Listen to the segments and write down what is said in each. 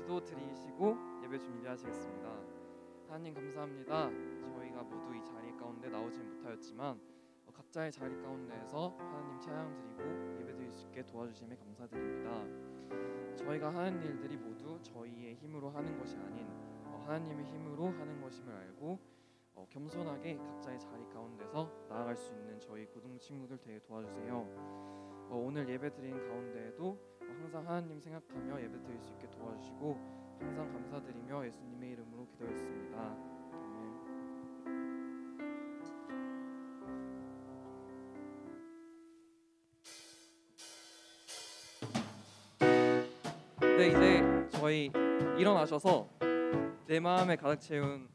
기도 드리시고 예배 준비하시겠습니다. 하나님 감사합니다. 저희가 모두 이 자리 가운데 나오진 못하였지만 각자의 자리 가운데에서 하나님 찬양 드리고 예배 드릴 수 있게 도와주심에 감사드립니다. 저희가 하는 일들이 모두 저희의 힘으로 하는 것이 아닌 하나님의 힘으로 하는 것임을 알고 겸손하게 각자의 자리 가운데서 나아갈 수 있는 저희 고등 친구들 되게 도와주세요. 오늘 예배 드린 가운데에도 항상 하나님 생각하며 예배 드릴 수 있게 도와주시고 항상 감사드리며 예수님의 이름으로 기도했습니다. 네, 이제 저희 일어나셔서 내 마음에 가득 채운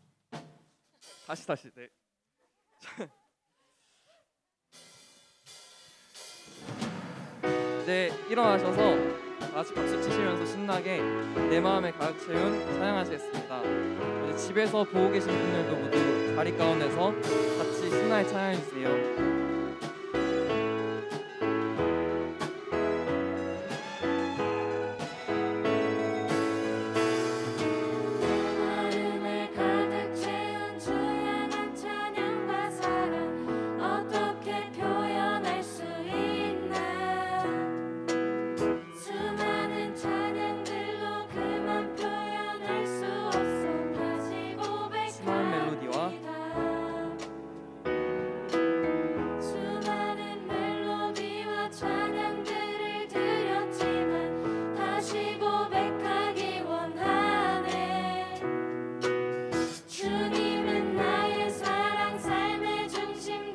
다시 네. 이제 일어나셔서 다 같이 박수 치시면서 신나게 내 마음에 가득 채운 찬양하시겠습니다. 이제 집에서 보고 계신 분들도 모두 자리 가운데서 같이 신나게 찬양해 주세요. 내 마음에 가득 채운 주 향한 찬양과 사랑 어떻게 표현할 수 있나. 수많은 찬양들로 그만 표현할 수 없어 다시 고백합니다. 수많은 멜로디와 찬양들을 드렸지만 다시 고백하기 원하네. 주님은 나의 사랑 삶의 중심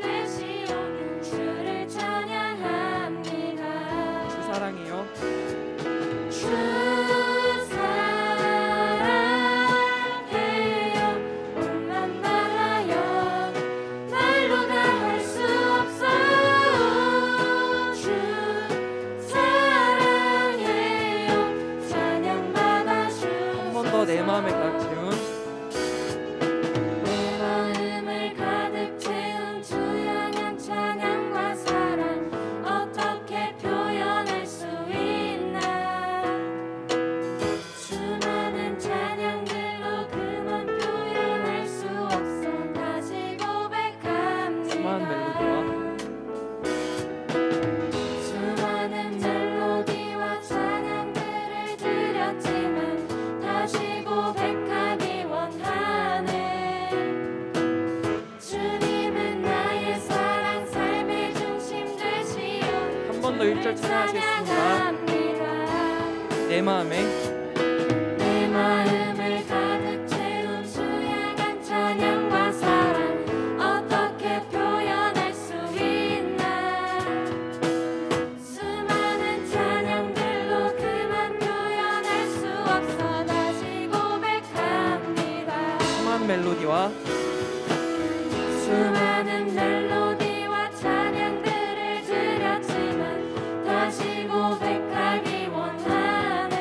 되시오. 한 번 더 1절 찬양하시겠습니다. 내 마음을 가득 채운 주 향한 찬양과 사랑 어떻게 표현할 수 있나. 수많은 찬양들로 그만 표현할 수 없어 다시 고백합니다. 수많은 멜로디와 찬양들을 드렸지만 다시 고백하기 원하네.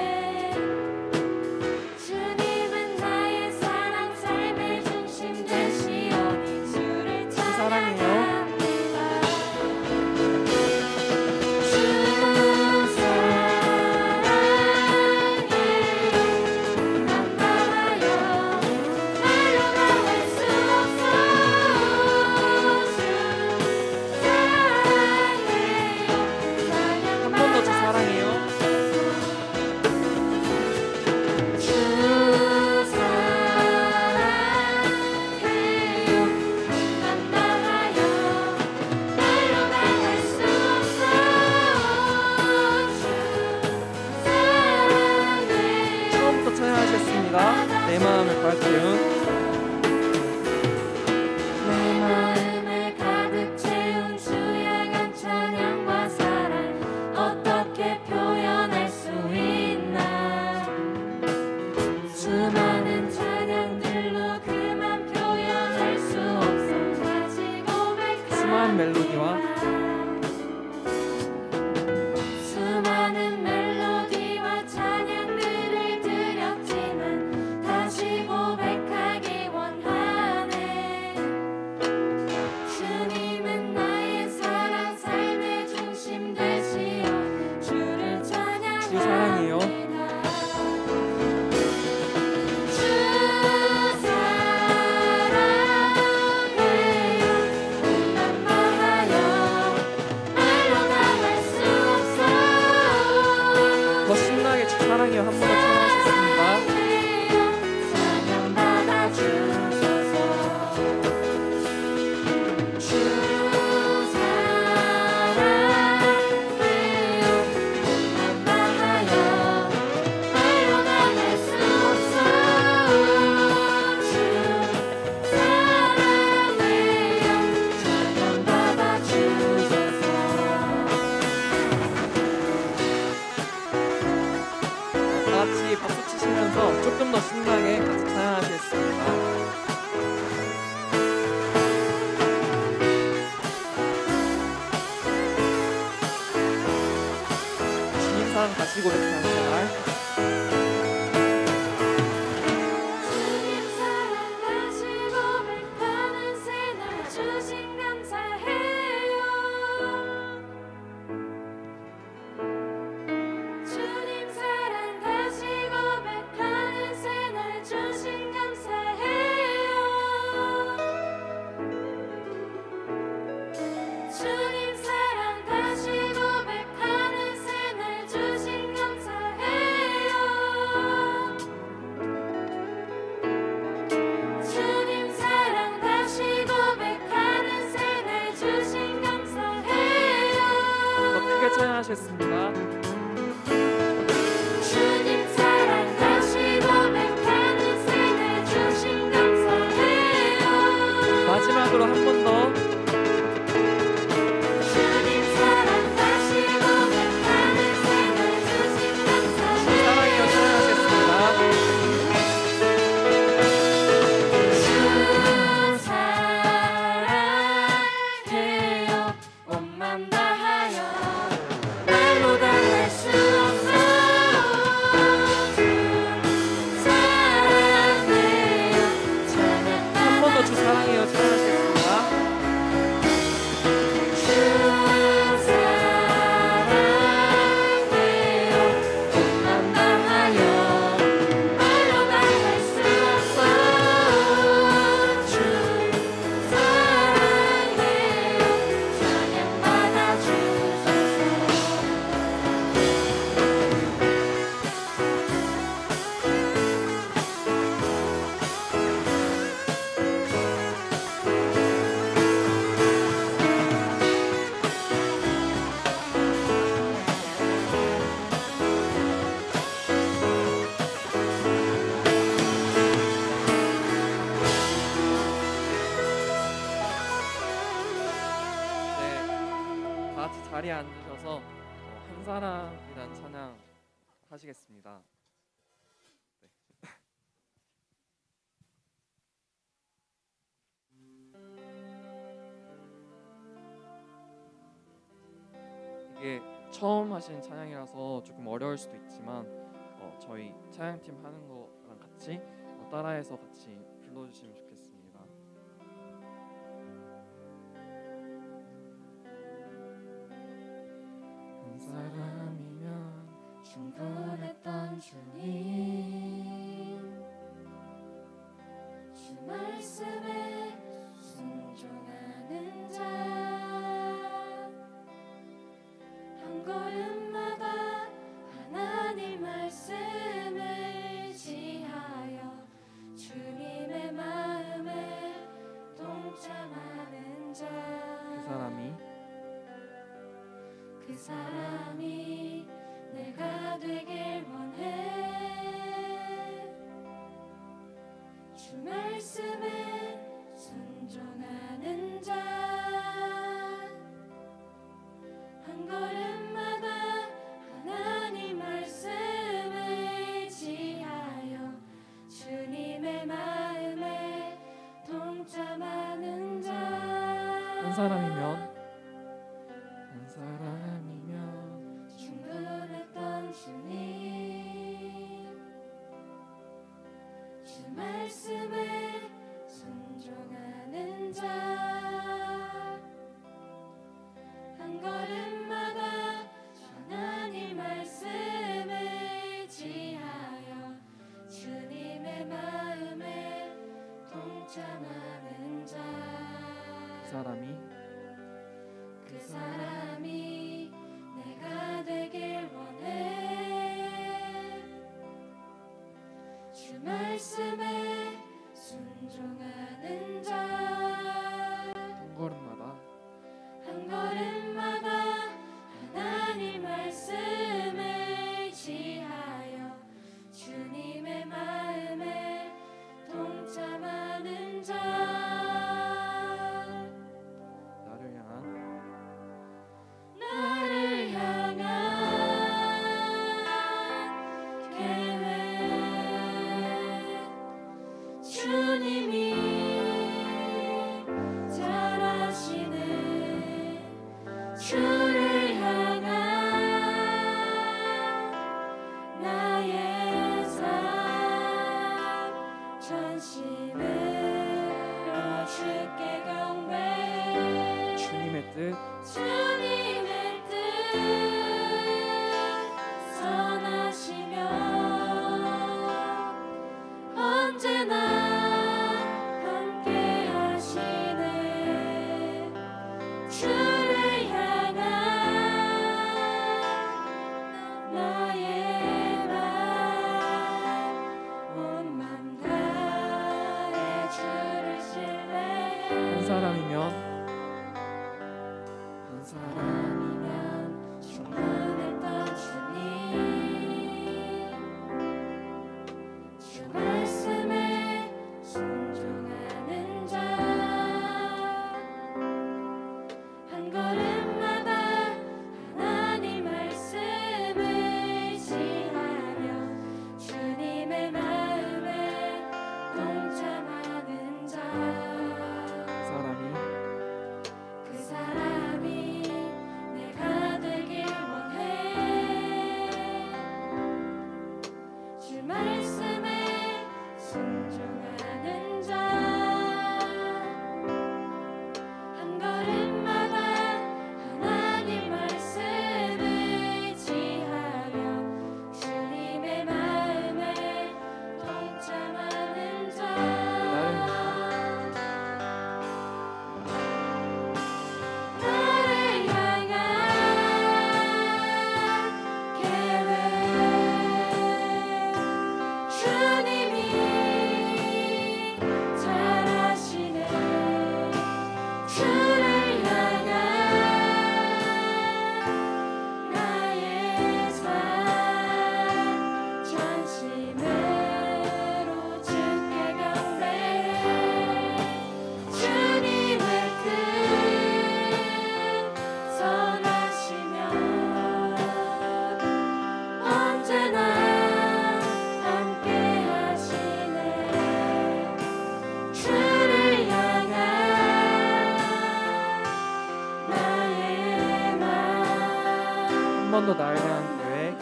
주님은 나의 사랑 삶의 중심 되시오니 주를 찬양합니다. 주 사랑해요 난 알아요 말로 다 할 수 사랑해요 한 번 더 찬양하겠습니다. 찬양받아 주소서. 주 사랑해요 몸만 다하여 말로 다 할 수 없어. 주 사랑해요 찬양받아 주소서. 다 같이 박수 치시면서 조금 더 신나게 같이 찬양하시겠습니다. 주님 사랑 다시 고백하는 날. 주님 사랑 다시 고백하는 새날 주신 감사해요. 주님 사랑 다시 고백하는 새날 주신 감사해요. 주님 사랑 다시 고백하는 새날 주신 감사해요. 주님 사랑 다시 고백하는 새날 주신 감사해요. 더 크게 찬양하시겠습니다. 주님 사랑 다시 고백하는 새날 주신 감사해요. 마지막으로 한 번 더. 주님 사랑 다시 고백하는 새날 주신 감사해요. 사랑해요 찬양하시겠습니다. 주 사랑해요 몸만 다하여 말로 다 할 수 없어. 주 사랑해요 한 번 더 주 사랑해요 찬양하시겠습니다. 주 사랑해요 몸만 다하여 말로 다 할 수 없어. 주 사랑해요 찬양받아 주소서. 네, 다 같이 자리에 앉으셔서 한 사람이란 찬양 하시겠습니다. 이게 처음 하신 찬양이라서 조금 어려울 수도 있지만 저희 찬양팀 하는 거랑 같이 따라해서 같이 불러주시면 좋겠습니다. 한 사람이면 충분했던 주님, 주 말씀에 순종하는 자, 한 걸음마다 하나님 말씀을 지하여 주님의 마음에 동참하는 자, 그 사람이 내가 되길 원해. 주 말씀에 순종하는 자, 한 걸음마다 하나님 말씀을 지하여 주님의 마음에 동참하는 자, 한 사람이면 충분했던 주님, 주 말씀에 순종하는 자, 한 걸음마다 하나님 말씀을 지하여 주님의 마음에 동참하는 자, 그 사람이 번 더 나에 대한 계획,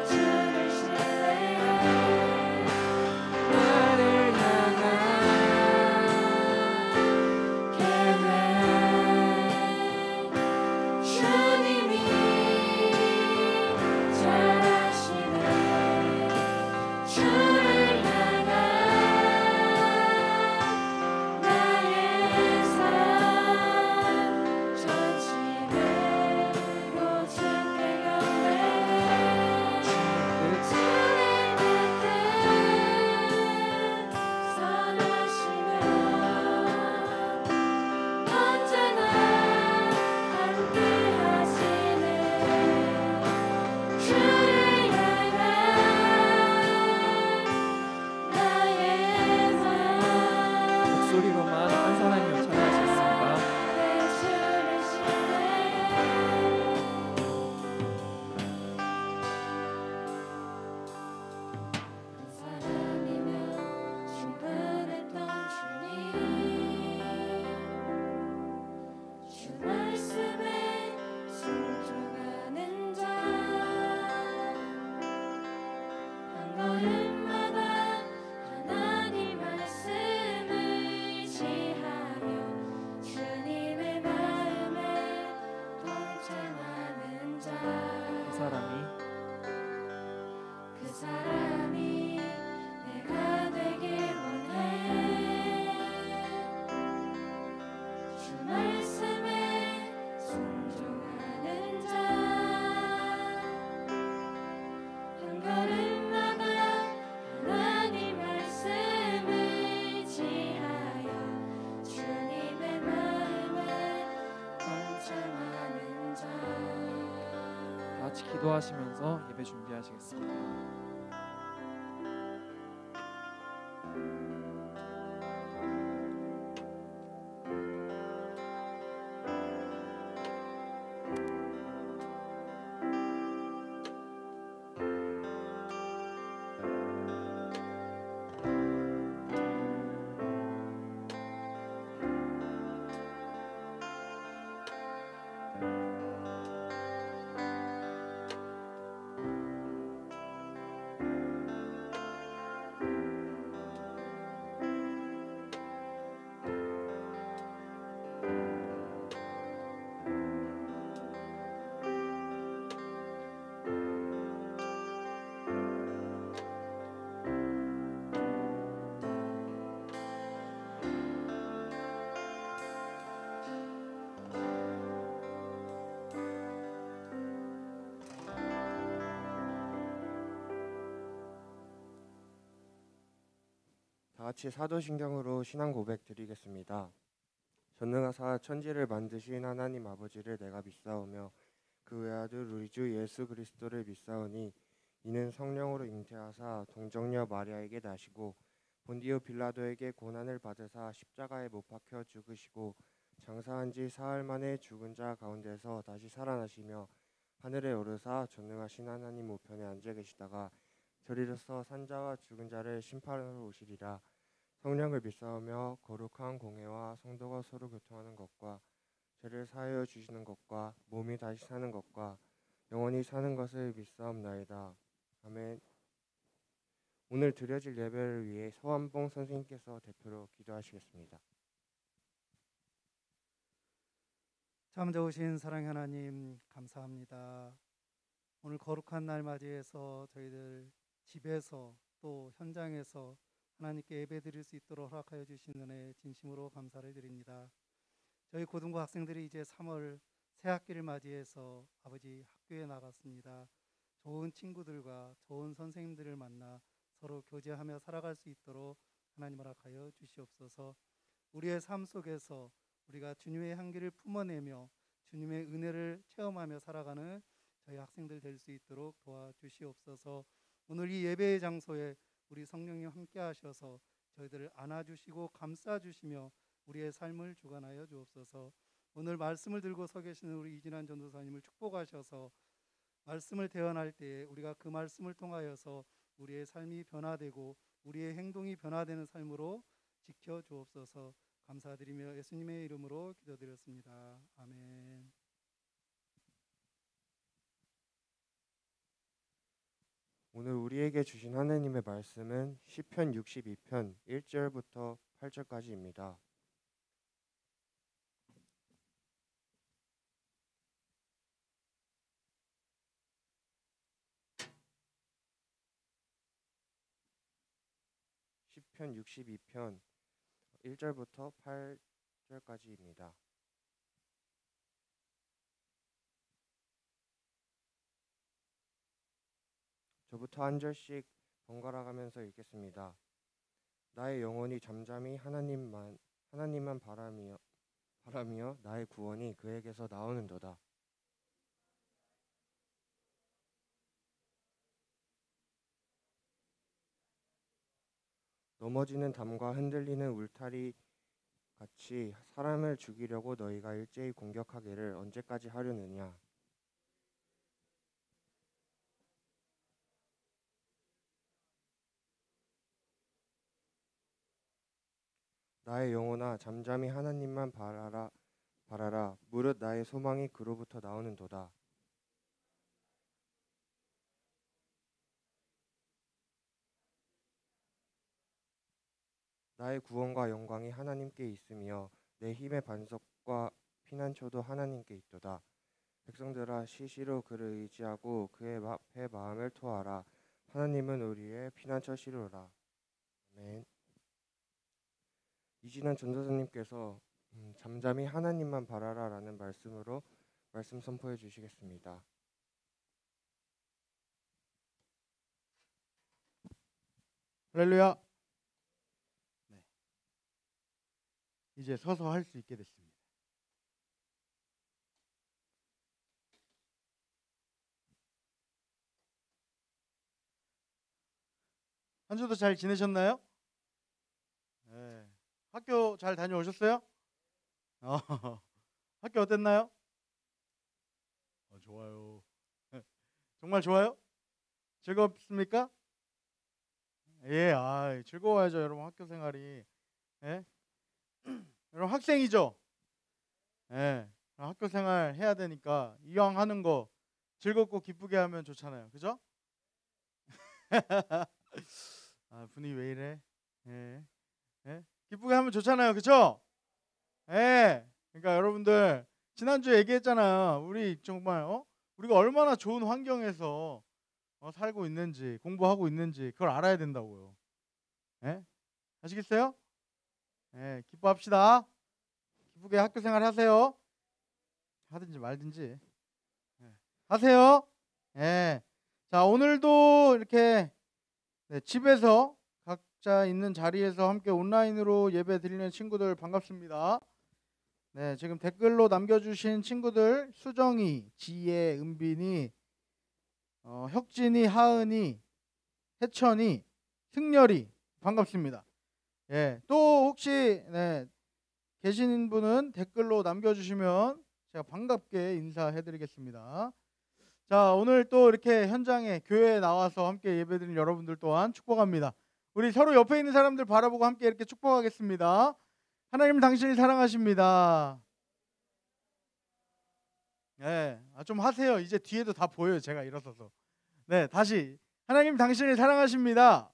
주를 신뢰해 나를 향한 계획 주님이 잘하시네 주를 향한 나의 삶 전심을 모질게 경배해 주님의 뜻 선하시며 언제나 함께하시네 주를 향한 나의 삶 목소리로만 한 사람이면 찬양하시겠습니다. 내 주를 신뢰해 한 사람이면 충분했던 주님 주 말씀에 순종하는 자 한 걸음마다 하나님 말씀을 지하며 주님의 마음에 동참하는 자 그 사람이 그 사람이 내가 되길 원해 주 말씀에 순종하는 자 한 걸음마다 하나님 말씀을 지하여 주님의 마음에 동참하는 자 다 같이 기도하시면서 예배 준비하시겠습니다. 다 같이 사도신경으로 신앙 고백 드리겠습니다. 전능하사 천지를 만드신 하나님 아버지를 내가 믿사오며 그 외아들 우리 주 예수 그리스도를 믿사오니 이는 성령으로 잉태하사 동정녀 마리아에게 나시고 본디오 빌라도에게 고난을 받으사 십자가에 못 박혀 죽으시고 장사한 지 사흘 만에 죽은 자 가운데서 다시 살아나시며 하늘에 오르사 전능하신 하나님 우편에 앉아 계시다가 저리로서 산자와 죽은 자를 심판하러 오시리라. 성령을 믿사오며 거룩한 공회와 성도가 서로 교통하는 것과 죄를 사하여 주시는 것과 몸이 다시 사는 것과 영원히 사는 것을 믿사옵나이다. 아멘. 오늘 드려질 예배를 위해 서한봉 선생님께서 대표로 기도하시겠습니다. 잠자 오신 사랑의 하나님 감사합니다. 오늘 거룩한 날 맞이해서 저희들 집에서 또 현장에서 하나님께 예배드릴 수 있도록 허락하여 주신 은혜에 진심으로 감사를 드립니다. 저희 고등부 학생들이 이제 3월 새 학기를 맞이해서 아버지 학교에 나갔습니다. 좋은 친구들과 좋은 선생님들을 만나 서로 교제하며 살아갈 수 있도록 하나님 허락하여 주시옵소서. 우리의 삶 속에서 우리가 주님의 향기를 품어내며 주님의 은혜를 체험하며 살아가는 저희 학생들 될 수 있도록 도와주시옵소서. 오늘 이 예배의 장소에 우리 성령님 함께 하셔서 저희들을 안아주시고 감싸주시며 우리의 삶을 주관하여 주옵소서. 오늘 말씀을 들고 서 계시는 우리 이진환 전도사님을 축복하셔서 말씀을 대언할 때에 우리가 그 말씀을 통하여서 우리의 삶이 변화되고 우리의 행동이 변화되는 삶으로 지켜주옵소서. 감사드리며 예수님의 이름으로 기도드렸습니다. 아멘. 오늘 우리에게 주신 하느님의 말씀은 시편 62편 1절부터 8절까지입니다. 시편 62편 1절부터 8절까지입니다. 저부터 한 절씩 번갈아 가면서 읽겠습니다. 나의 영혼이 잠잠히 하나님만 바라며 나의 구원이 그에게서 나오는도다. 넘어지는 담과 흔들리는 울타리 같이 사람을 죽이려고 너희가 일제히 공격하기를 언제까지 하려느냐. 나의 영혼아 잠잠히 하나님만 바라라. 무릇 나의 소망이 그로부터 나오는도다. 나의 구원과 영광이 하나님께 있으며 내 힘의 반석과 피난처도 하나님께 있도다. 백성들아 시시로 그를 의지하고 그의 앞에 마음을 토하라. 하나님은 우리의 피난처시로라. 아멘. 이진환 전도사님께서 잠잠히 하나님만 바라라라는 말씀으로 말씀 선포해 주시겠습니다. 할렐루야. 네. 이제 서서 할 수 있게 됐습니다. 한 주도 잘 지내셨나요? 네. 학교 잘 다녀오셨어요? 학교 어땠나요? 좋아요. 정말 좋아요? 즐겁습니까? 예, 즐거워야죠, 여러분. 학교 생활이. 예? 여러분 학생이죠? 예, 학교 생활 해야 되니까 이왕 하는 거 즐겁고 기쁘게 하면 좋잖아요, 그죠? 분위기 왜 이래? 예, 예? 기쁘게 하면 좋잖아요, 그죠? 예, 그러니까 여러분들 지난주에 얘기했잖아요. 우리 정말 우리가 얼마나 좋은 환경에서 살고 있는지, 공부하고 있는지 그걸 알아야 된다고요. 예? 아시겠어요? 예, 기뻐합시다. 기쁘게 학교 생활 하세요. 하든지 말든지. 예, 하세요. 예. 자, 오늘도 이렇게 집에서 각자 있는 자리에서 함께 온라인으로 예배 드리는 친구들 반갑습니다. 네, 지금 댓글로 남겨주신 친구들 수정이, 지혜, 은빈이, 혁진이, 하은이, 혜천이, 승열이 반갑습니다. 예, 또 혹시 계신 분은 댓글로 남겨주시면 제가 반갑게 인사해드리겠습니다. 자, 오늘 또 이렇게 현장에 교회에 나와서 함께 예배드린 여러분들 또한 축복합니다. 우리 서로 옆에 있는 사람들 바라보고 함께 이렇게 축복하겠습니다. 하나님 당신을 사랑하십니다. 네, 좀 하세요. 이제 뒤에도 다 보여요. 제가 일어서서. 네, 다시. 하나님 당신을 사랑하십니다.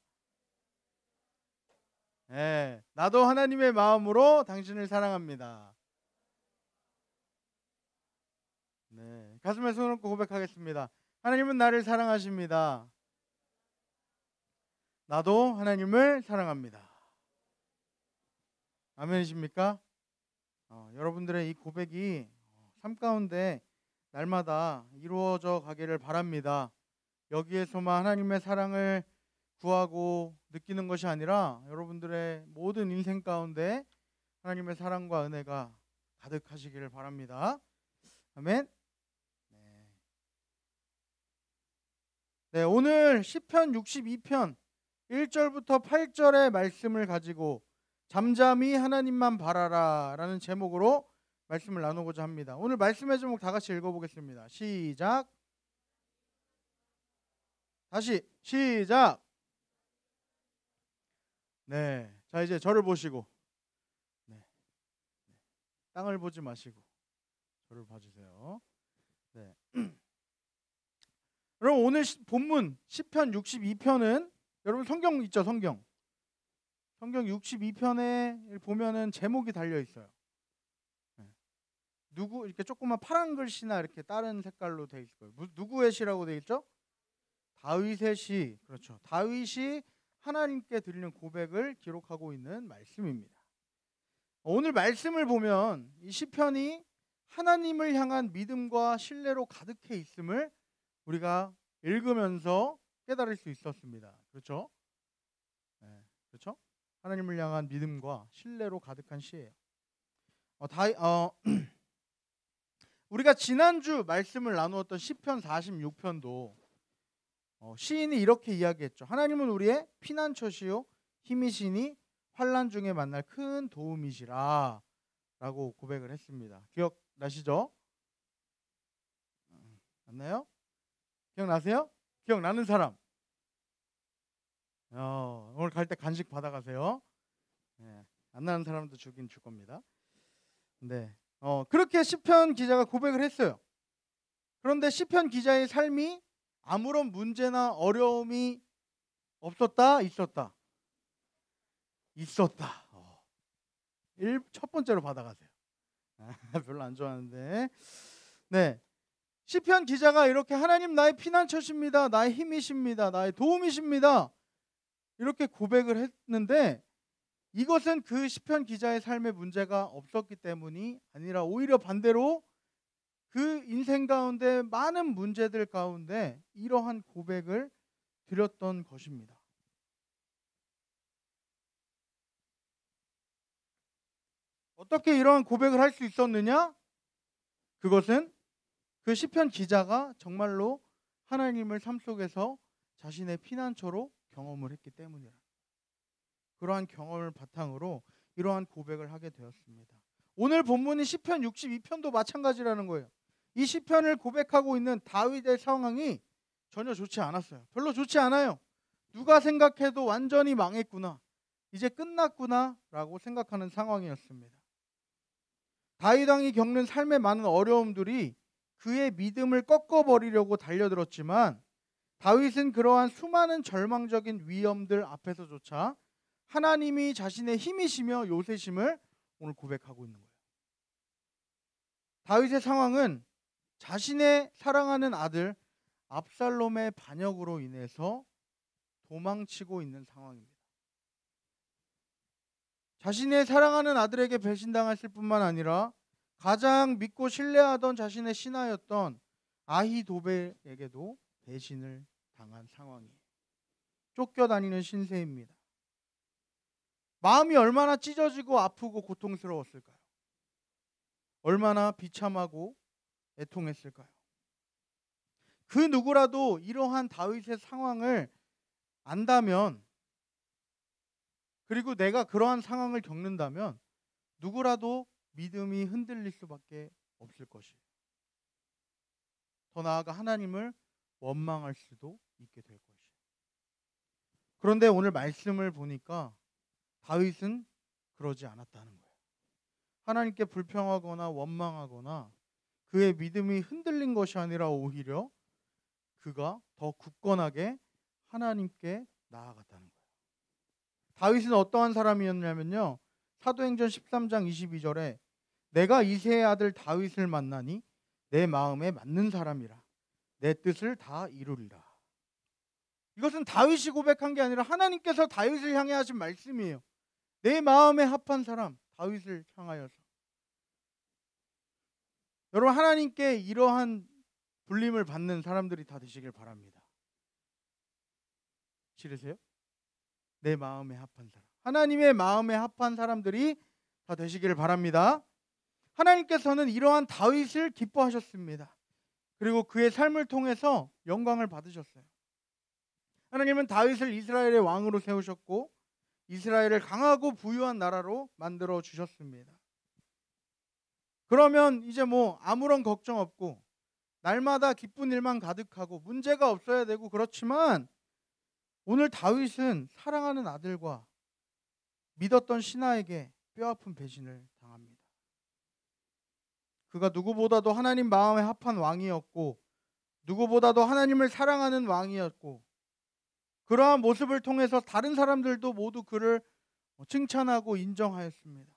네, 나도 하나님의 마음으로 당신을 사랑합니다. 네, 가슴에 손을 얹고 고백하겠습니다. 하나님은 나를 사랑하십니다. 나도 하나님을 사랑합니다. 아멘이십니까? 여러분들의 이 고백이 삶 가운데 날마다 이루어져 가기를 바랍니다. 여기에서만 하나님의 사랑을 구하고 느끼는 것이 아니라 여러분들의 모든 인생 가운데 하나님의 사랑과 은혜가 가득하시기를 바랍니다. 아멘. 네, 오늘 시편 62편 1절부터 8절의 말씀을 가지고 잠잠히 하나님만 바라라 라는 제목으로 말씀을 나누고자 합니다. 오늘 말씀의 제목 다 같이 읽어보겠습니다. 시작. 다시 시작. 네, 자 이제 저를 보시고 땅을 보지 마시고 저를 봐주세요. 네. 여러분 오늘 본문 시편 62편은 여러분 성경 있죠? 성경 62편에 보면은 제목이 달려 있어요. 누구 이렇게 조그만 파란 글씨나 이렇게 다른 색깔로 돼 있을 거예요. 누구의 시라고 돼 있죠? 다윗의 시. 그렇죠. 다윗이 하나님께 드리는 고백을 기록하고 있는 말씀입니다. 오늘 말씀을 보면 이 시편이 하나님을 향한 믿음과 신뢰로 가득해 있음을 우리가 읽으면서 깨달을 수 있었습니다. 그렇죠? 네, 그렇죠? 하나님을 향한 믿음과 신뢰로 가득한 시예요. 우리가 지난주 말씀을 나누었던 시편 46편도 시인이 이렇게 이야기했죠. 하나님은 우리의 피난처시요 힘이시니 환난 중에 만날 큰 도움이시라 라고 고백을 했습니다. 기억나시죠? 맞나요? 기억나세요? 기억나는 사람? 오늘 갈 때 간식 받아가세요. 네, 안 나는 사람도 주긴 줄 겁니다. 네, 그렇게 시편 기자가 고백을 했어요. 그런데 시편 기자의 삶이 아무런 문제나 어려움이 없었다? 있었다? 있었다. 첫 번째로 받아가세요. 별로 안 좋아하는데. 네, 시편 기자가 이렇게 하나님 나의 피난처십니다. 나의 힘이십니다. 나의 도움이십니다. 이렇게 고백을 했는데 이것은 그 시편 기자의 삶에 문제가 없었기 때문이 아니라 오히려 반대로 그 인생 가운데 많은 문제들 가운데 이러한 고백을 드렸던 것입니다. 어떻게 이러한 고백을 할 수 있었느냐? 그것은 그 시편 기자가 정말로 하나님을 삶 속에서 자신의 피난처로 경험을 했기 때문이라. 그러한 경험을 바탕으로 이러한 고백을 하게 되었습니다. 오늘 본문인 시편 62편도 마찬가지라는 거예요. 이 시편을 고백하고 있는 다윗의 상황이 전혀 좋지 않았어요. 별로 좋지 않아요. 누가 생각해도 완전히 망했구나, 이제 끝났구나 라고 생각하는 상황이었습니다. 다윗 왕이 겪는 삶의 많은 어려움들이 그의 믿음을 꺾어버리려고 달려들었지만 다윗은 그러한 수많은 절망적인 위험들 앞에서조차 하나님이 자신의 힘이시며 요새심을 오늘 고백하고 있는 거예요. 다윗의 상황은 자신의 사랑하는 아들 압살롬의 반역으로 인해서 도망치고 있는 상황입니다. 자신의 사랑하는 아들에게 배신당했을 뿐만 아니라 가장 믿고 신뢰하던 자신의 신하였던 아히도벨에게도 배신을 당한 상황이에요. 쫓겨다니는 신세입니다. 마음이 얼마나 찢어지고 아프고 고통스러웠을까요? 얼마나 비참하고 애통했을까요? 그 누구라도 이러한 다윗의 상황을 안다면, 그리고 내가 그러한 상황을 겪는다면 누구라도 믿음이 흔들릴 수밖에 없을 것이에요. 더 나아가 하나님을 원망할 수도 있게 될 것이에요. 그런데 오늘 말씀을 보니까 다윗은 그러지 않았다는 거예요. 하나님께 불평하거나 원망하거나 그의 믿음이 흔들린 것이 아니라 오히려 그가 더 굳건하게 하나님께 나아갔다는 거예요. 다윗은 어떠한 사람이었냐면요, 사도행전 13장 22절에 내가 이새의 아들 다윗을 만나니 내 마음에 맞는 사람이라 내 뜻을 다 이루리라. 이것은 다윗이 고백한 게 아니라 하나님께서 다윗을 향해 하신 말씀이에요. 내 마음에 합한 사람, 다윗을 향하여서. 여러분, 하나님께 이러한 불림을 받는 사람들이 다 되시길 바랍니다. 싫으세요? 내 마음에 합한 사람, 하나님의 마음에 합한 사람들이 다 되시기를 바랍니다. 하나님께서는 이러한 다윗을 기뻐하셨습니다. 그리고 그의 삶을 통해서 영광을 받으셨어요. 하나님은 다윗을 이스라엘의 왕으로 세우셨고 이스라엘을 강하고 부유한 나라로 만들어 주셨습니다. 그러면 이제 아무런 걱정 없고 날마다 기쁜 일만 가득하고 문제가 없어야 되고, 그렇지만 오늘 다윗은 사랑하는 아들과 믿었던 신하에게 뼈아픈 배신을 당합니다. 그가 누구보다도 하나님 마음에 합한 왕이었고 누구보다도 하나님을 사랑하는 왕이었고 그러한 모습을 통해서 다른 사람들도 모두 그를 칭찬하고 인정하였습니다.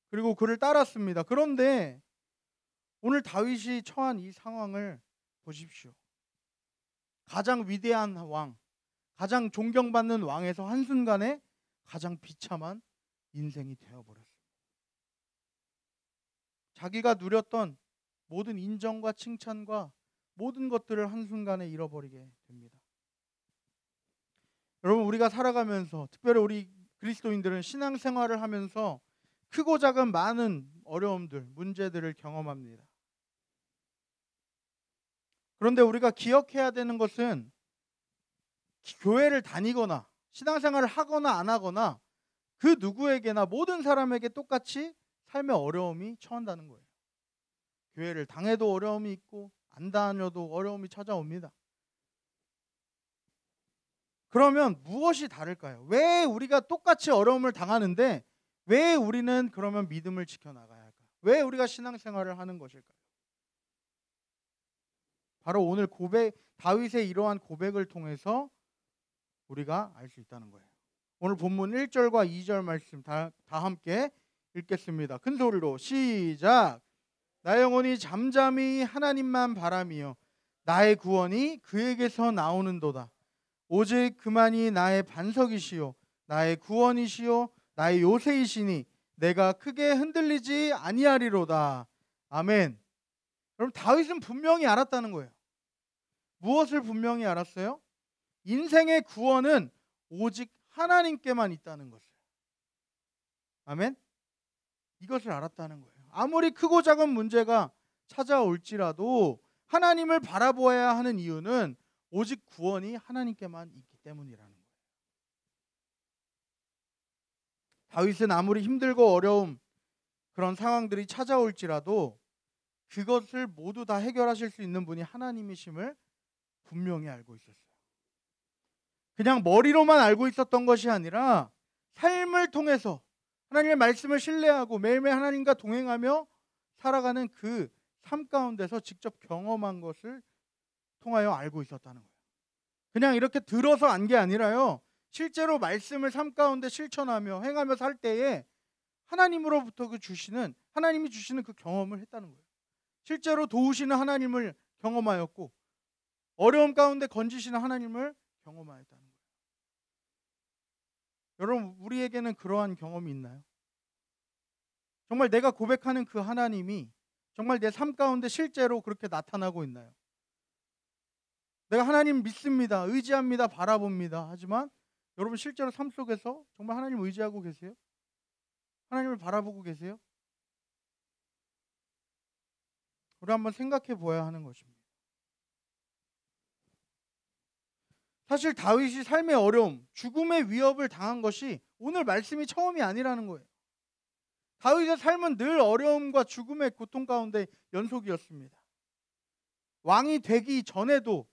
그리고 그를 따랐습니다. 그런데 오늘 다윗이 처한 이 상황을 보십시오. 가장 위대한 왕, 가장 존경받는 왕에서 한순간에 가장 비참한 인생이 되어버렸습니다. 자기가 누렸던 모든 인정과 칭찬과 모든 것들을 한순간에 잃어버리게 됩니다. 여러분, 우리가 살아가면서 특별히 우리 그리스도인들은 신앙생활을 하면서 크고 작은 많은 어려움들, 문제들을 경험합니다. 그런데 우리가 기억해야 되는 것은 교회를 다니거나 신앙생활을 하거나 안 하거나 그 누구에게나 모든 사람에게 똑같이 삶의 어려움이 처한다는 거예요. 교회를 당해도 어려움이 있고 안 다녀도 어려움이 찾아옵니다. 그러면 무엇이 다를까요? 왜 우리가 똑같이 어려움을 당하는데 왜 우리는 그러면 믿음을 지켜나가야 할까요? 왜 우리가 신앙생활을 하는 것일까요? 바로 오늘 다윗의 이러한 고백을 통해서 우리가 알 수 있다는 거예요. 오늘 본문 1절과 2절 말씀 다 함께 읽겠습니다. 큰 소리로 시작. 나의 영혼이 잠잠히 하나님만 바라며 나의 구원이 그에게서 나오는도다. 오직 그만이 나의 반석이시요 나의 구원이시요 나의 요새이시니 내가 크게 흔들리지 아니하리로다. 아멘. 여러분, 다윗은 분명히 알았다는 거예요. 무엇을 분명히 알았어요? 인생의 구원은 오직 하나님께만 있다는 것을. 아멘. 이것을 알았다는 거예요. 아무리 크고 작은 문제가 찾아올지라도 하나님을 바라보아야 하는 이유는 오직 구원이 하나님께만 있기 때문이라는 거예요. 다윗은 아무리 힘들고 어려움 그런 상황들이 찾아올지라도 그것을 모두 다 해결하실 수 있는 분이 하나님이심을 분명히 알고 있었어요. 그냥 머리로만 알고 있었던 것이 아니라 삶을 통해서 하나님의 말씀을 신뢰하고 매일매일 하나님과 동행하며 살아가는 그 삶 가운데서 직접 경험한 것을 통하여 알고 있었다는 거예요. 그냥 이렇게 들어서 안 게 아니라요. 실제로 말씀을 삶 가운데 실천하며 행하며 살 때에 하나님으로부터 하나님이 주시는 그 경험을 했다는 거예요. 실제로 도우시는 하나님을 경험하였고 어려움 가운데 건지시는 하나님을 경험하였다는 거예요. 여러분, 우리에게는 그러한 경험이 있나요? 정말 내가 고백하는 그 하나님이 정말 내 삶 가운데 실제로 그렇게 나타나고 있나요? 내가 하나님 믿습니다, 의지합니다, 바라봅니다. 하지만 여러분, 실제로 삶 속에서 정말 하나님을 의지하고 계세요? 하나님을 바라보고 계세요? 우리 한번 생각해 보아야 하는 것입니다. 사실 다윗이 삶의 어려움, 죽음의 위협을 당한 것이 오늘 말씀이 처음이 아니라는 거예요. 다윗의 삶은 늘 어려움과 죽음의 고통 가운데 연속이었습니다. 왕이 되기 전에도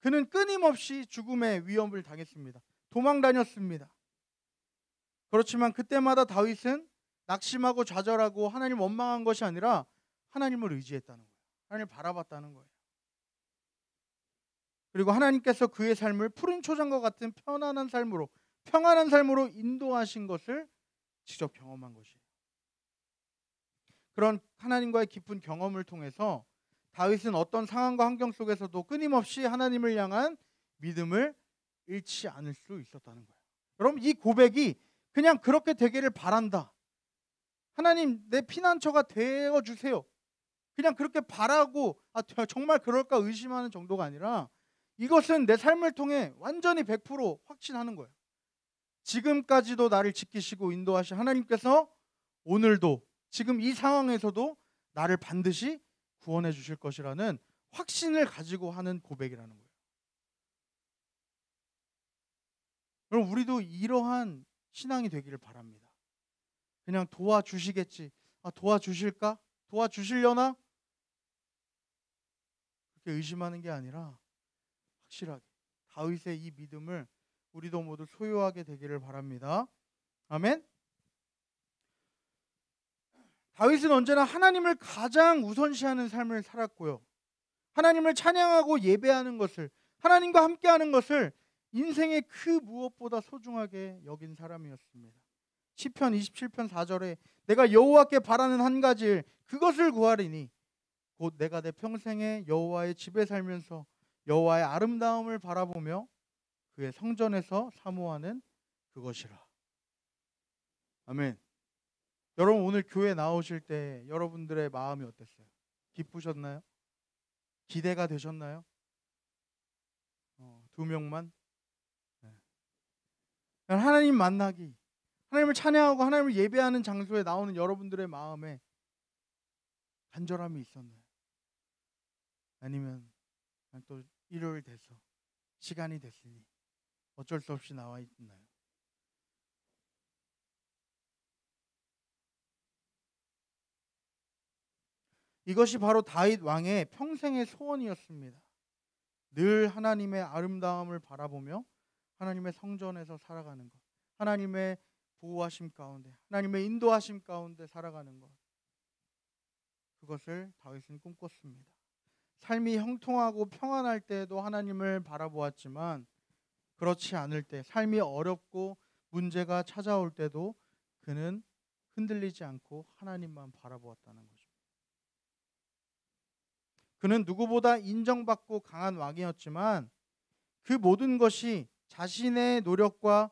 그는 끊임없이 죽음의 위협을 당했습니다. 도망 다녔습니다. 그렇지만 그때마다 다윗은 낙심하고 좌절하고 하나님 원망한 것이 아니라 하나님을 의지했다는 거예요. 하나님을 바라봤다는 거예요. 그리고 하나님께서 그의 삶을 푸른 초장과 같은 평안한 삶으로 인도하신 것을 직접 경험한 것이에요. 그런 하나님과의 깊은 경험을 통해서 다윗은 어떤 상황과 환경 속에서도 끊임없이 하나님을 향한 믿음을 잃지 않을 수 있었다는 거예요. 여러분, 이 고백이 그냥 그렇게 되기를 바란다, 하나님 내 피난처가 되어주세요, 그냥 그렇게 바라고 정말 그럴까 의심하는 정도가 아니라 이것은 내 삶을 통해 완전히 100% 확신하는 거예요. 지금까지도 나를 지키시고 인도하신 하나님께서 오늘도 지금 이 상황에서도 나를 반드시 구원해 주실 것이라는 확신을 가지고 하는 고백이라는 거예요. 그럼 우리도 이러한 신앙이 되기를 바랍니다. 그냥 도와주시겠지, 도와주실까? 도와주시려나? 그렇게 의심하는 게 아니라 확실하게 다윗의 이 믿음을 우리도 모두 소유하게 되기를 바랍니다. 아멘. 다윗은 언제나 하나님을 가장 우선시하는 삶을 살았고요. 하나님을 찬양하고 예배하는 것을, 하나님과 함께하는 것을 인생의 그 무엇보다 소중하게 여긴 사람이었습니다. 시편 27편 4절에 내가 여호와께 바라는 한 가지 일 그것을 구하리니 곧 내가 내 평생에 여호와의 집에 살면서 여호와의 아름다움을 바라보며 그의 성전에서 사모하는 그것이라. 아멘. 여러분 오늘 교회 나오실 때 여러분들의 마음이 어땠어요? 기쁘셨나요? 기대가 되셨나요? 2명만? 네. 하나님 만나기, 하나님을 찬양하고 하나님을 예배하는 장소에 나오는 여러분들의 마음에 간절함이 있었나요? 아니면 또 일요일 돼서 시간이 됐으니 어쩔 수 없이 나와 있나요? 이것이 바로 다윗 왕의 평생의 소원이었습니다. 늘 하나님의 아름다움을 바라보며 하나님의 성전에서 살아가는 것, 하나님의 보호하심 가운데, 하나님의 인도하심 가운데 살아가는 것, 그것을 다윗은 꿈꿨습니다. 삶이 형통하고 평안할 때에도 하나님을 바라보았지만 그렇지 않을 때, 삶이 어렵고 문제가 찾아올 때도 그는 흔들리지 않고 하나님만 바라보았다는 거죠. 그는 누구보다 인정받고 강한 왕이었지만 그 모든 것이 자신의 노력과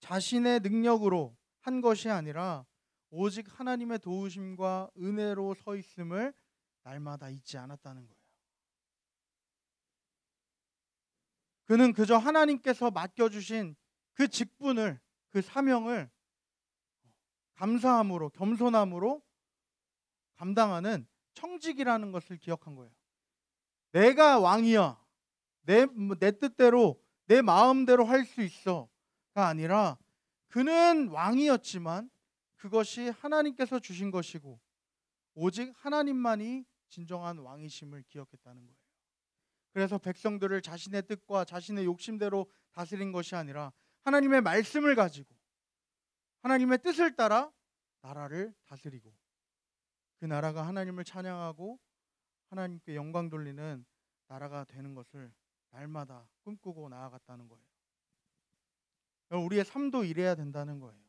자신의 능력으로 한 것이 아니라 오직 하나님의 도우심과 은혜로 서 있음을 날마다 잊지 않았다는 거예요. 그는 그저 하나님께서 맡겨주신 그 직분을, 그 사명을 감사함으로, 겸손함으로 감당하는 청직이라는 것을 기억한 거예요. 내가 왕이야, 내 뜻대로 내 마음대로 할 수 있어가 아니라 그는 왕이었지만 그것이 하나님께서 주신 것이고 오직 하나님만이 진정한 왕이심을 기억했다는 거예요. 그래서 백성들을 자신의 뜻과 자신의 욕심대로 다스린 것이 아니라 하나님의 말씀을 가지고 하나님의 뜻을 따라 나라를 다스리고 그 나라가 하나님을 찬양하고 하나님께 영광 돌리는 나라가 되는 것을 날마다 꿈꾸고 나아갔다는 거예요. 우리의 삶도 이래야 된다는 거예요.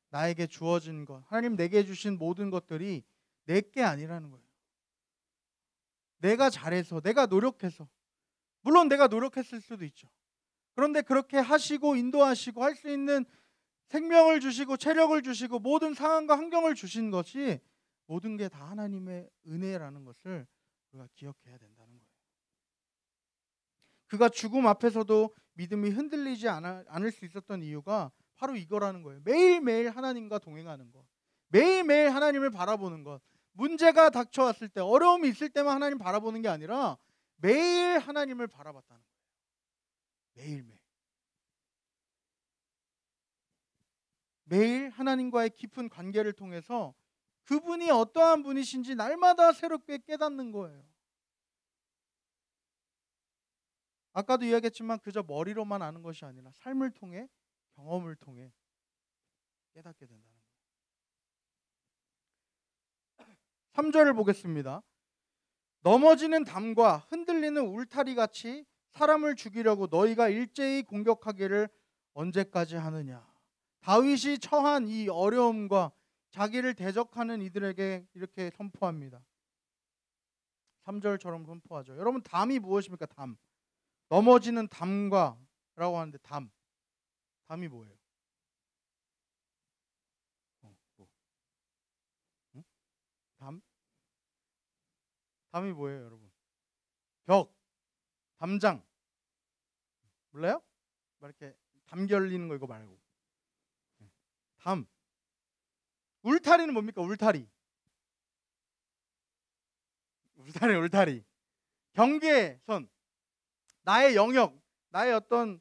나에게 주어진 것, 하나님 내게 주신 모든 것들이 내게 아니라는 거예요. 내가 잘해서, 내가 노력해서, 물론 내가 노력했을 수도 있죠. 그런데 그렇게 하시고 인도하시고 할 수 있는 생명을 주시고 체력을 주시고 모든 상황과 환경을 주신 것이 모든 게 다 하나님의 은혜라는 것을 우리가 기억해야 된다는 거예요. 그가 죽음 앞에서도 믿음이 흔들리지 않을 수 있었던 이유가 바로 이거라는 거예요. 매일매일 하나님과 동행하는 것, 매일매일 하나님을 바라보는 것, 문제가 닥쳐왔을 때, 어려움이 있을 때만 하나님 바라보는 게 아니라 매일 하나님을 바라봤다는 거예요. 매일매일. 매일 하나님과의 깊은 관계를 통해서 그분이 어떠한 분이신지 날마다 새롭게 깨닫는 거예요. 아까도 이야기했지만 그저 머리로만 아는 것이 아니라 삶을 통해, 경험을 통해 깨닫게 된다는 거예요. 3절을 보겠습니다. 넘어지는 담과 흔들리는 울타리 같이 사람을 죽이려고 너희가 일제히 공격하기를 언제까지 하느냐. 다윗이 처한 이 어려움과 자기를 대적하는 이들에게 이렇게 선포합니다. 3절처럼 선포하죠. 여러분 담이 무엇입니까? 담. 넘어지는 담과 라고 하는데 담이 뭐예요? 응? 담이 뭐예요, 여러분? 벽, 담장. 몰라요? 막 이렇게 담 결리는 거 이거 말고. 담. 울타리는 뭡니까? 울타리. 경계선. 나의 영역, 나의 어떤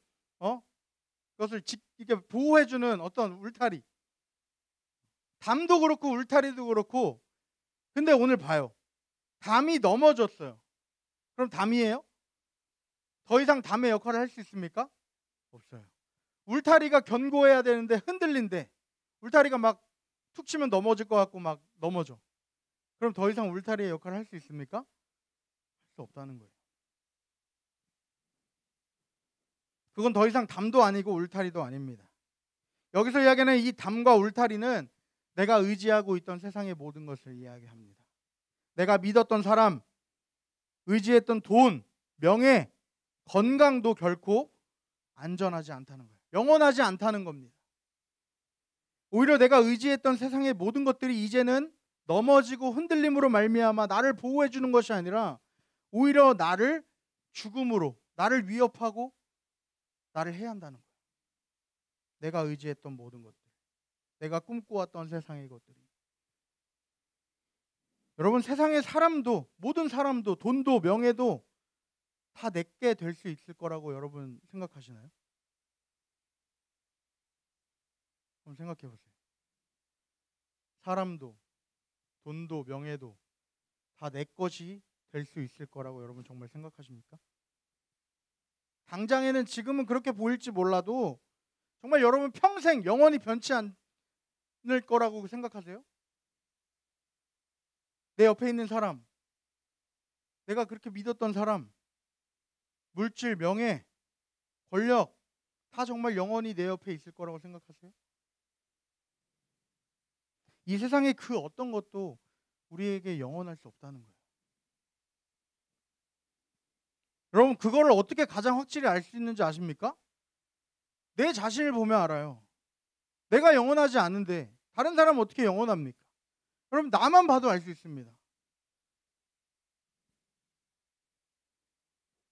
것을 이렇게 보호해주는 어떤 울타리. 담도 그렇고 울타리도 그렇고. 근데 오늘 봐요. 담이 넘어졌어요. 그럼 담이에요? 더 이상 담의 역할을 할 수 있습니까? 없어요. 울타리가 견고해야 되는데 흔들린대. 울타리가 막 툭 치면 넘어질 것 같고 막 넘어져. 그럼 더 이상 울타리의 역할을 할 수 있습니까? 할 수 없다는 거예요. 그건 더 이상 담도 아니고 울타리도 아닙니다. 여기서 이야기하는 이 담과 울타리는 내가 의지하고 있던 세상의 모든 것을 이야기합니다. 내가 믿었던 사람, 의지했던 돈, 명예, 건강도 결코 안전하지 않다는 거예요. 영원하지 않다는 겁니다. 오히려 내가 의지했던 세상의 모든 것들이 이제는 넘어지고 흔들림으로 말미암아 나를 보호해 주는 것이 아니라 오히려 나를 죽음으로, 나를 위협하고 나를 해한다는 거예요. 내가 의지했던 모든 것들, 내가 꿈꾸었던 세상의 것들이. 여러분, 세상의 사람도, 모든 사람도, 돈도 명예도 다 내게 될 수 있을 거라고 여러분 생각하시나요? 한번 생각해 보세요. 사람도, 돈도, 명예도 다 내 것이 될 수 있을 거라고 여러분 정말 생각하십니까? 당장에는 지금은 그렇게 보일지 몰라도 정말 여러분 평생 영원히 변치 않을 거라고 생각하세요? 내 옆에 있는 사람, 내가 그렇게 믿었던 사람, 물질, 명예, 권력 다 정말 영원히 내 옆에 있을 거라고 생각하세요? 이 세상의 그 어떤 것도 우리에게 영원할 수 없다는 거예요. 여러분, 그거를 어떻게 가장 확실히 알 수 있는지 아십니까? 내 자신을 보면 알아요. 내가 영원하지 않은데 다른 사람은 어떻게 영원합니까? 여러분, 나만 봐도 알 수 있습니다.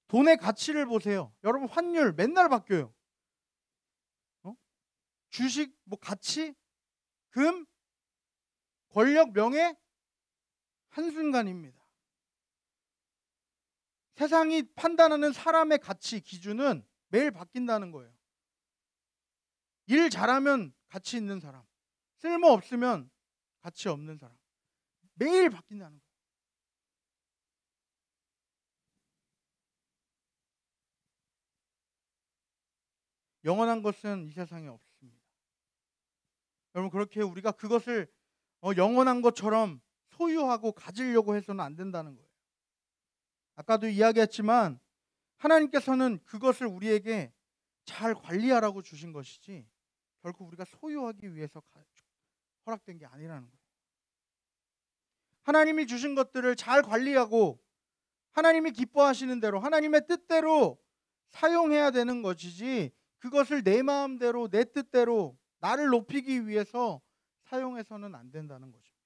돈의 가치를 보세요. 여러분, 환율 맨날 바뀌어요. 주식, 가치, 금, 권력, 명예 한순간입니다. 세상이 판단하는 사람의 가치 기준은 매일 바뀐다는 거예요. 일 잘하면 가치 있는 사람, 쓸모 없으면 가치 없는 사람, 매일 바뀐다는 거예요. 영원한 것은 이 세상에 없습니다. 여러분, 그렇게 우리가 그것을 영원한 것처럼 소유하고 가지려고 해서는 안 된다는 거예요. 아까도 이야기했지만 하나님께서는 그것을 우리에게 잘 관리하라고 주신 것이지 결코 우리가 소유하기 위해서 허락된 게 아니라는 거예요. 하나님이 주신 것들을 잘 관리하고 하나님이 기뻐하시는 대로 하나님의 뜻대로 사용해야 되는 것이지 그것을 내 마음대로 내 뜻대로 나를 높이기 위해서 사용해서는 안 된다는 것입니다.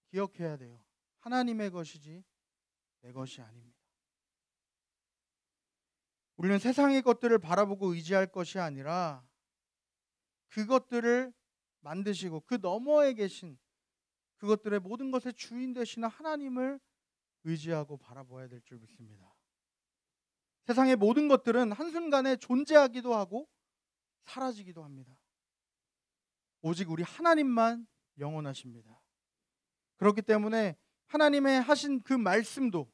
기억해야 돼요. 하나님의 것이지 내 것이 아닙니다. 우리는 세상의 것들을 바라보고 의지할 것이 아니라 그것들을 만드시고 그 너머에 계신 그것들의 모든 것의 주인 되시는 하나님을 의지하고 바라봐야 될 줄 믿습니다. 세상의 모든 것들은 한순간에 존재하기도 하고 사라지기도 합니다. 오직 우리 하나님만 영원하십니다. 그렇기 때문에 하나님의 하신 그 말씀도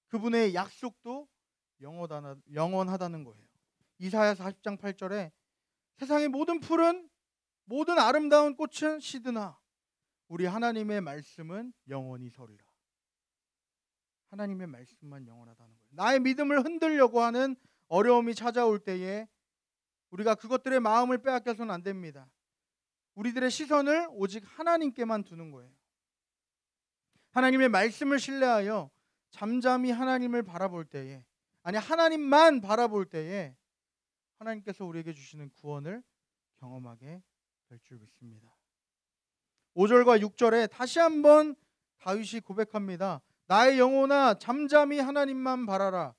그분의 약속도 영원하다는 거예요. 이사야 40장 8절에 세상의 모든 풀은 모든 아름다운 꽃은 시드나 우리 하나님의 말씀은 영원히 서리라. 하나님의 말씀만 영원하다는 거예요. 나의 믿음을 흔들려고 하는 어려움이 찾아올 때에 우리가 그것들의 마음을 빼앗겨서는 안 됩니다. 우리들의 시선을 오직 하나님께만 두는 거예요. 하나님의 말씀을 신뢰하여 잠잠히 하나님을 바라볼 때에 하나님만 바라볼 때에 하나님께서 우리에게 주시는 구원을 경험하게 될 줄 믿습니다. 5절과 6절에 다시 한번 다윗이 고백합니다. 나의 영혼아 잠잠히 하나님만 바라라.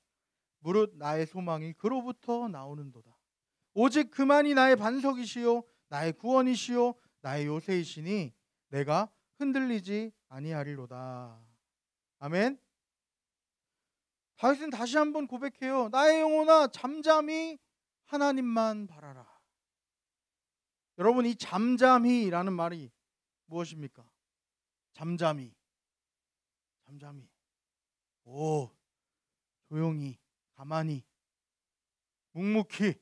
무릇 나의 소망이 그로부터 나오는도다. 오직 그만이 나의 반석이시요 나의 구원이시요 나의 요새이시니 내가 흔들리지 아니하리로다. 아멘. 다윗은 다시 한번 고백해요. 나의 영혼아 잠잠히 하나님만 바라라. 여러분, 이 잠잠히라는 말이 무엇입니까? 잠잠히. 조용히, 가만히, 묵묵히.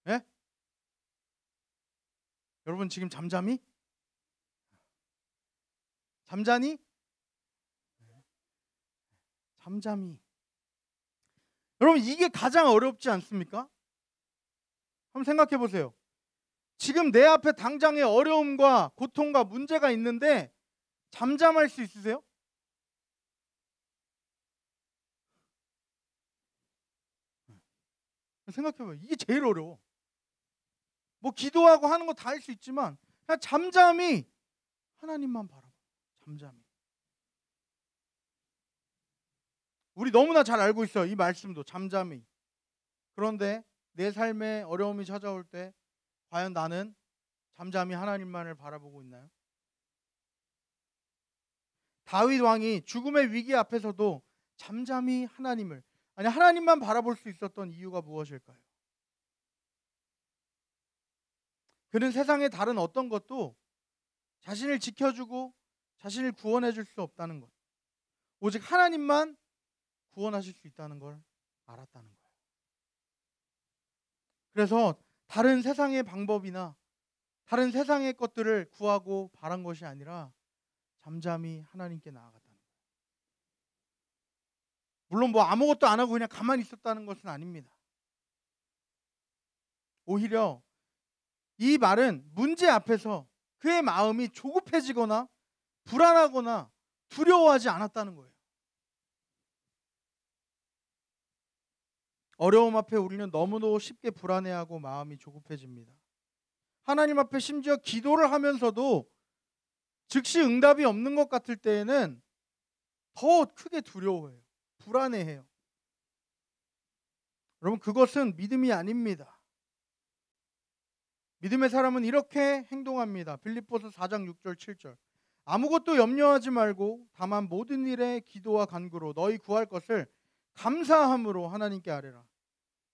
예? 여러분 지금 잠잠히? 잠잠히. 여러분 이게 가장 어렵지 않습니까? 한번 생각해 보세요. 지금 내 앞에 당장의 어려움과 고통과 문제가 있는데 잠잠할 수 있으세요? 생각해봐요. 이게 제일 어려워. 뭐 기도하고 하는 거 다 할 수 있지만 그냥 잠잠히 하나님만 바라봐. 잠잠히. 우리 너무나 잘 알고 있어요. 이 말씀도 잠잠히. 그런데 내 삶에 어려움이 찾아올 때 과연 나는 잠잠히 하나님만을 바라보고 있나요? 다윗 왕이 죽음의 위기 앞에서도 잠잠히 하나님만 바라볼 수 있었던 이유가 무엇일까요? 그는 세상의 다른 어떤 것도 자신을 지켜주고 자신을 구원해 줄 수 없다는 것, 오직 하나님만 구원하실 수 있다는 걸 알았다는 거예요. 그래서 다른 세상의 방법이나 다른 세상의 것들을 구하고 바란 것이 아니라 잠잠히 하나님께 나아갔다는 거예요. 물론 뭐 아무것도 안 하고 그냥 가만히 있었다는 것은 아닙니다. 오히려 이 말은 문제 앞에서 그의 마음이 조급해지거나 불안하거나 두려워하지 않았다는 거예요. 어려움 앞에 우리는 너무도 쉽게 불안해하고 마음이 조급해집니다. 하나님 앞에 심지어 기도를 하면서도 즉시 응답이 없는 것 같을 때에는 더 크게 두려워해요. 불안해해요. 여러분 그것은 믿음이 아닙니다. 믿음의 사람은 이렇게 행동합니다. 빌립보서 4장 6절 7절. 아무것도 염려하지 말고 다만 모든 일에 기도와 간구로 너희 구할 것을 감사함으로 하나님께 아뢰라.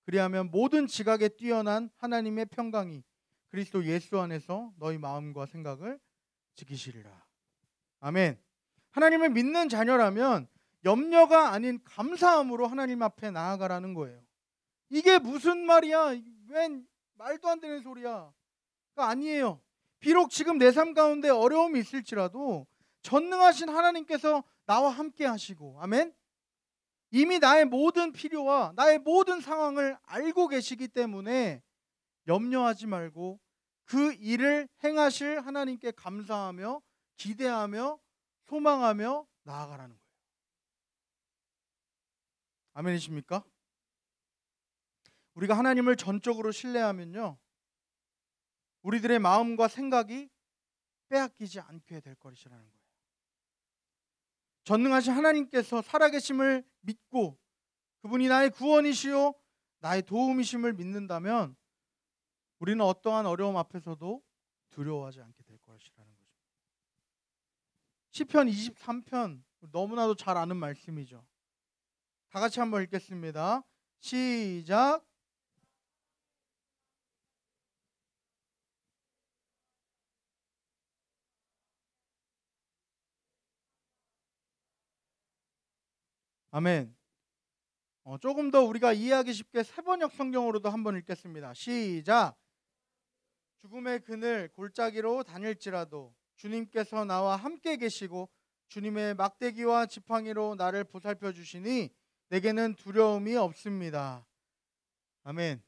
그리하면 모든 지각에 뛰어난 하나님의 평강이 그리스도 예수 안에서 너희 마음과 생각을 지키시리라. 아멘. 하나님을 믿는 자녀라면 염려가 아닌 감사함으로 하나님 앞에 나아가라는 거예요. 이게 무슨 말이야? 웬 말도 안 되는 소리야? 그거 아니에요. 비록 지금 내 삶 가운데 어려움이 있을지라도 전능하신 하나님께서 나와 함께 하시고, 아멘. 이미 나의 모든 필요와 나의 모든 상황을 알고 계시기 때문에 염려하지 말고 그 일을 행하실 하나님께 감사하며 기대하며 소망하며 나아가라는 거예요. 아멘이십니까? 우리가 하나님을 전적으로 신뢰하면요, 우리들의 마음과 생각이 빼앗기지 않게 될 것이라는 거예요. 전능하신 하나님께서 살아계심을 믿고 그분이 나의 구원이시요 나의 도움이심을 믿는다면 우리는 어떠한 어려움 앞에서도 두려워하지 않게 될 것이라는 거죠. 시편 23편 너무나도 잘 아는 말씀이죠. 다 같이 한번 읽겠습니다. 시작. 아멘. 조금 더 우리가 이해하기 쉽게 세번역 성경으로도 한번 읽겠습니다. 시작. 죽음의 그늘 골짜기로 다닐지라도 주님께서 나와 함께 계시고 주님의 막대기와 지팡이로 나를 보살펴 주시니 내게는 두려움이 없습니다. 아멘.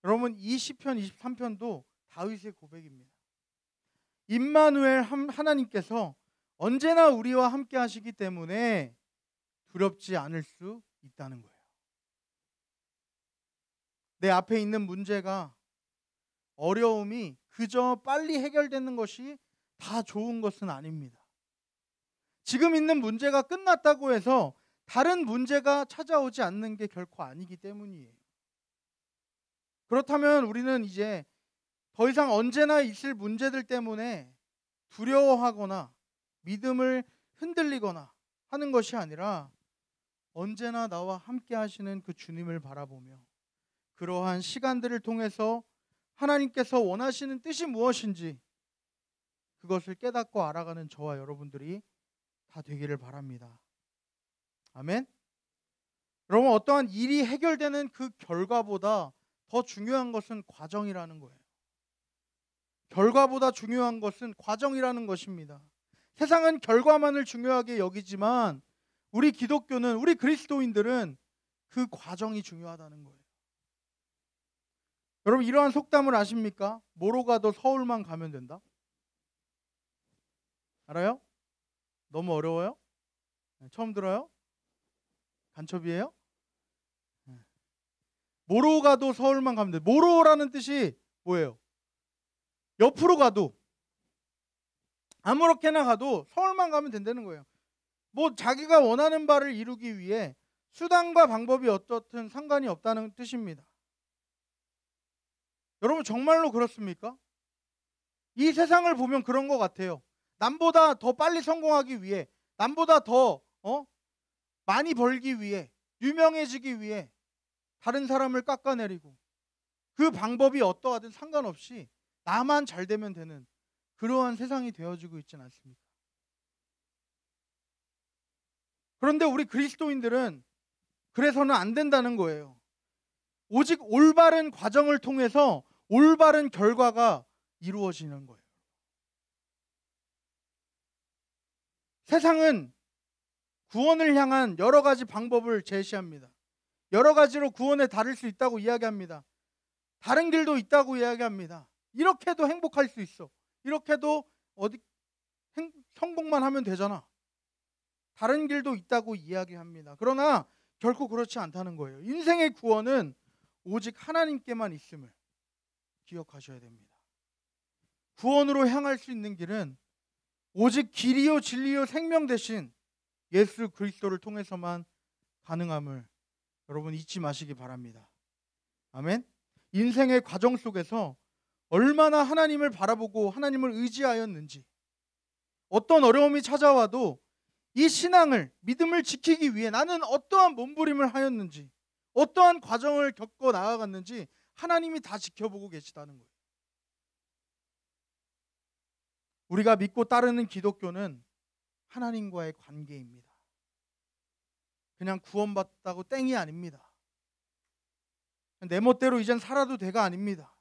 여러분 이 시편 23편도 다윗의 고백입니다. 임마누엘 하나님께서 언제나 우리와 함께 하시기 때문에 두렵지 않을 수 있다는 거예요. 내 앞에 있는 문제가, 어려움이 그저 빨리 해결되는 것이 다 좋은 것은 아닙니다. 지금 있는 문제가 끝났다고 해서 다른 문제가 찾아오지 않는 게 결코 아니기 때문이에요. 그렇다면 우리는 이제 더 이상 언제나 있을 문제들 때문에 두려워하거나 믿음을 흔들리거나 하는 것이 아니라 언제나 나와 함께 하시는 그 주님을 바라보며 그러한 시간들을 통해서 하나님께서 원하시는 뜻이 무엇인지 그것을 깨닫고 알아가는 저와 여러분들이 다 되기를 바랍니다. 아멘. 여러분 어떠한 일이 해결되는 그 결과보다 더 중요한 것은 과정이라는 거예요. 결과보다 중요한 것은 과정이라는 것입니다. 세상은 결과만을 중요하게 여기지만 우리 기독교는, 우리 그리스도인들은 그 과정이 중요하다는 거예요. 여러분 이러한 속담을 아십니까? 뭐로 가도 서울만 가면 된다. 알아요? 너무 어려워요? 처음 들어요? 간첩이에요? 뭐로 가도 서울만 가면 돼. 뭐로라는 뜻이 뭐예요? 옆으로 가도, 아무렇게나 가도 서울만 가면 된다는 거예요. 뭐 자기가 원하는 바를 이루기 위해 수단과 방법이 어떻든 상관이 없다는 뜻입니다. 여러분 정말로 그렇습니까? 이 세상을 보면 그런 것 같아요. 남보다 더 빨리 성공하기 위해, 남보다 더 많이 벌기 위해, 유명해지기 위해 다른 사람을 깎아내리고, 그 방법이 어떠하든 상관없이 나만 잘 되면 되는 그러한 세상이 되어지고 있지는 않습니까? 그런데 우리 그리스도인들은 그래서는 안 된다는 거예요. 오직 올바른 과정을 통해서 올바른 결과가 이루어지는 거예요. 세상은 구원을 향한 여러 가지 방법을 제시합니다. 여러 가지로 구원에 다를 수 있다고 이야기합니다. 다른 길도 있다고 이야기합니다. 이렇게도 행복할 수 있어. 이렇게도 성공만 하면 되잖아. 다른 길도 있다고 이야기합니다. 그러나 결코 그렇지 않다는 거예요. 인생의 구원은 오직 하나님께만 있음을 기억하셔야 됩니다. 구원으로 향할 수 있는 길은 오직 길이요 진리요 생명 되신 예수 그리스도를 통해서만 가능함을 여러분 잊지 마시기 바랍니다. 아멘. 인생의 과정 속에서 얼마나 하나님을 바라보고 하나님을 의지하였는지, 어떤 어려움이 찾아와도 이 신앙을, 믿음을 지키기 위해 나는 어떠한 몸부림을 하였는지, 어떠한 과정을 겪어 나아갔는지 하나님이 다 지켜보고 계시다는 거예요. 우리가 믿고 따르는 기독교는 하나님과의 관계입니다. 그냥 구원받았다고 땡이 아닙니다. 내 멋대로 이젠 살아도 돼가 아닙니다.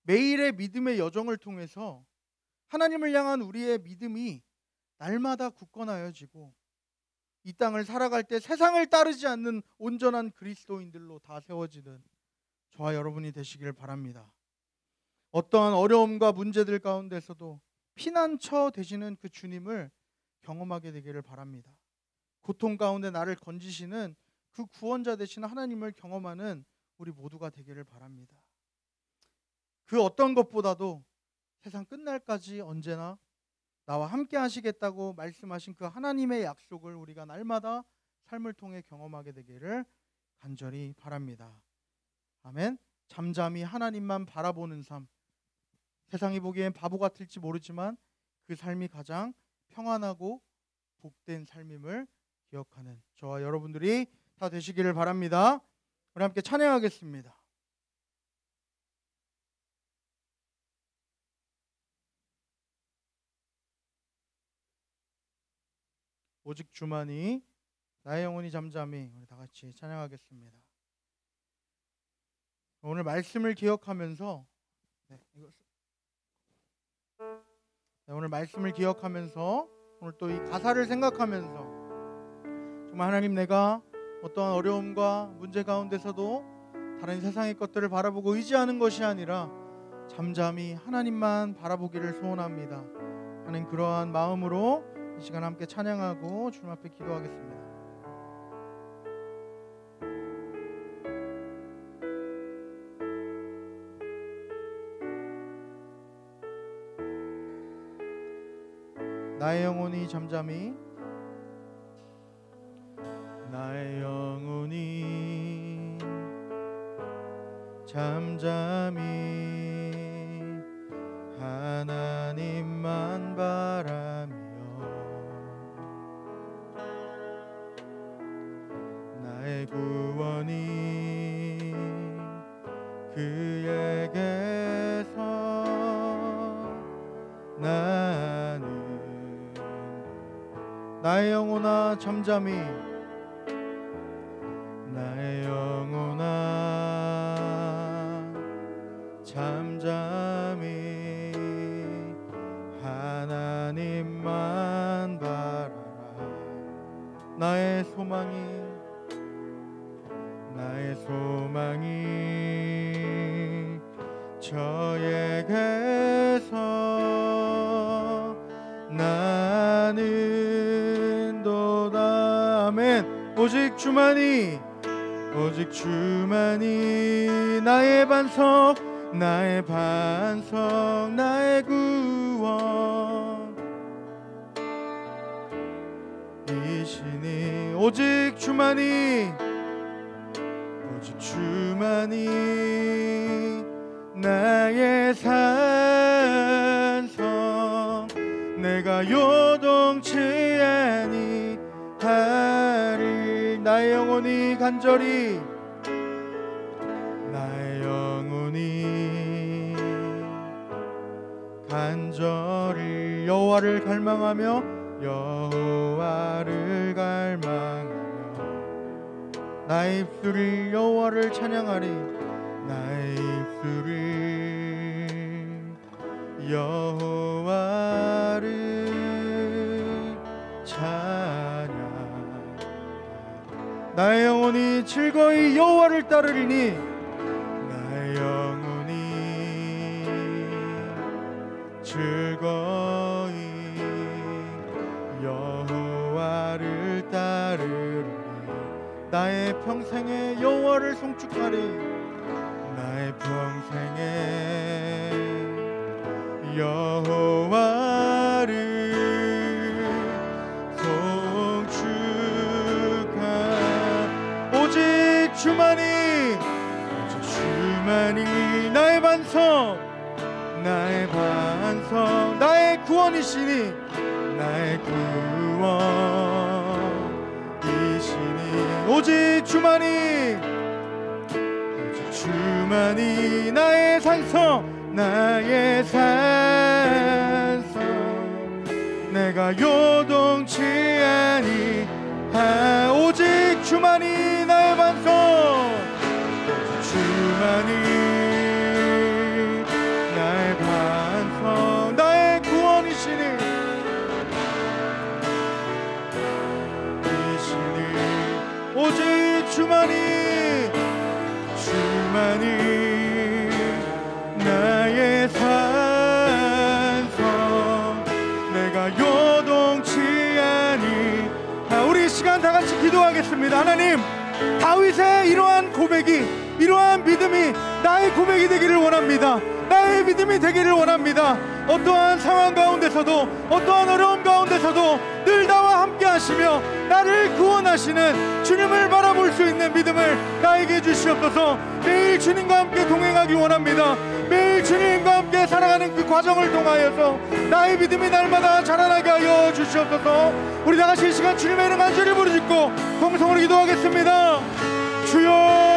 매일의 믿음의 여정을 통해서 하나님을 향한 우리의 믿음이 날마다 굳건하여지고 이 땅을 살아갈 때 세상을 따르지 않는 온전한 그리스도인들로 다 세워지는 저와 여러분이 되시길 바랍니다. 어떠한 어려움과 문제들 가운데서도 피난처 되시는 그 주님을 경험하게 되기를 바랍니다. 고통 가운데 나를 건지시는 그 구원자 되시는 하나님을 경험하는 우리 모두가 되기를 바랍니다. 그 어떤 것보다도 세상 끝날까지 언제나 나와 함께 하시겠다고 말씀하신 그 하나님의 약속을 우리가 날마다 삶을 통해 경험하게 되기를 간절히 바랍니다. 아멘. 잠잠히 하나님만 바라보는 삶, 세상이 보기엔 바보 같을지 모르지만 그 삶이 가장 평안하고 복된 삶임을 기억하는 저와 여러분들이 다 되시기를 바랍니다. 우리 함께 찬양하겠습니다. 오직 주만이 나의 영혼이 잠잠히, 우리 다 같이 찬양하겠습니다. 오늘 말씀을 기억하면서 오늘 말씀을 기억하면서 오늘 또 이 가사를 생각하면서 정말 하나님, 내가 어떠한 어려움과 문제 가운데서도 다른 세상의 것들을 바라보고 의지하는 것이 아니라 잠잠히 하나님만 바라보기를 소원합니다 하는 그러한 마음으로 이 시간 함께 찬양하고 주님 앞에 기도하겠습니다. 나의 영혼이 잠잠히, 나의 영혼이 잠잠히 하나님만 바라며 나의 구원이 그에게서 나는 나의 영혼아 잠잠히, 나의 영혼아 잠잠히 하나님만 바라라. 나의 소망이 소망이 저에게서 나는 도다. 아멘. 오직 주만이 나의 반석, 나의 반석, 나의 구원 이시니. 오직 주만이 나의 산성, 내가 요동치 아니하리. 나의 영혼이 간절히 여호와를 갈망하며 나의 입술이 여호와를 찬양하리. 나의 입술이 여호와를 찬양. 나의 영혼이 즐거이 여호와를 따르리니 나의 영혼이 즐거이 여호와를 따르리니 나의 평생에 여호와를 송축하리. 나의 평생에 여호와를 송축하리. 오직 주만이 나의 반석, 나의 구원이시니 나의 구원이시니. 오직 주만이 나의 산성, 나의 산성, 내가 요동치 아니하. 오직 주만이 나의 반석, 주만이 나의 반석, 나의 구원이시니 오직 주만이 나의 산성, 내가 요동치 아니하. 우리 이 시간 다 같이 기도하겠습니다. 하나님, 다윗의 이러한 고백이, 이러한 믿음이 나의 고백이 되기를 원합니다. 나의 믿음이 되기를 원합니다. 어떠한 상황 가운데서도, 어떠한 어려움 가운데서도 늘 나와 함께 하시며 나를 구원하시는 주님을 바라볼 수 있는 믿음을 나에게 주시옵소서. 매일 주님과 함께 동행하기 원합니다. 매일 주님과 함께 살아가는 그 과정을 통하여서 나의 믿음이 날마다 자라나게 하여 주시옵소서. 우리 다 같이 이 시간 주님의 이름 간절히 부르짖고 통성으로 기도하겠습니다. 주여,